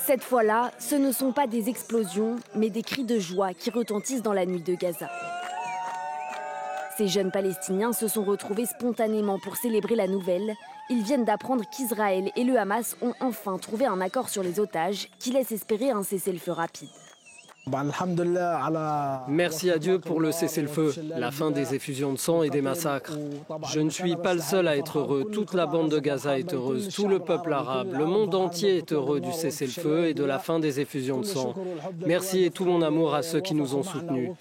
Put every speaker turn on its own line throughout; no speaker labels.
Cette fois-là, ce ne sont pas des explosions, mais des cris de joie qui retentissent dans la nuit de Gaza. Ces jeunes Palestiniens se sont retrouvés spontanément pour célébrer la nouvelle. Ils viennent d'apprendre qu'Israël et le Hamas ont enfin trouvé un accord sur les otages qui laisse espérer un cessez-le-feu rapide.
Merci à Dieu pour le cessez-le-feu, la fin des effusions de sang et des massacres. Je ne suis pas le seul à être heureux, toute la bande de Gaza est heureuse, tout le peuple arabe, le monde entier est heureux du cessez-le-feu et de la fin des effusions de sang. Merci et tout mon amour à ceux qui nous ont soutenus.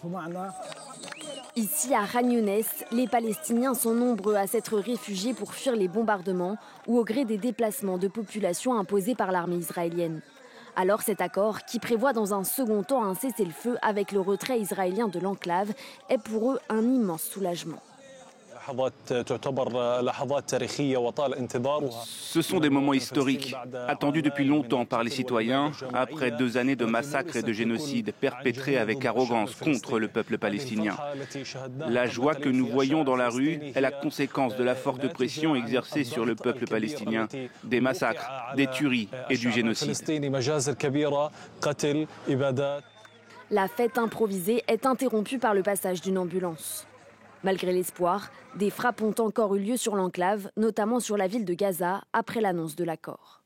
Ici, à Khan Younes, les Palestiniens sont nombreux à s'être réfugiés pour fuir les bombardements ou au gré des déplacements de population imposés par l'armée israélienne. Alors cet accord, qui prévoit dans un second temps un cessez-le-feu avec le retrait israélien de l'enclave, est pour eux un immense soulagement.
Ce sont des moments historiques, attendus depuis longtemps par les citoyens, après 2 années de massacres et de génocides perpétrés avec arrogance contre le peuple palestinien. La joie que nous voyons dans la rue est la conséquence de la forte pression exercée sur le peuple palestinien, des massacres, des tueries et du génocide.
La fête improvisée est interrompue par le passage d'une ambulance. Malgré l'espoir, des frappes ont encore eu lieu sur l'enclave, notamment sur la ville de Gaza, après l'annonce de l'accord.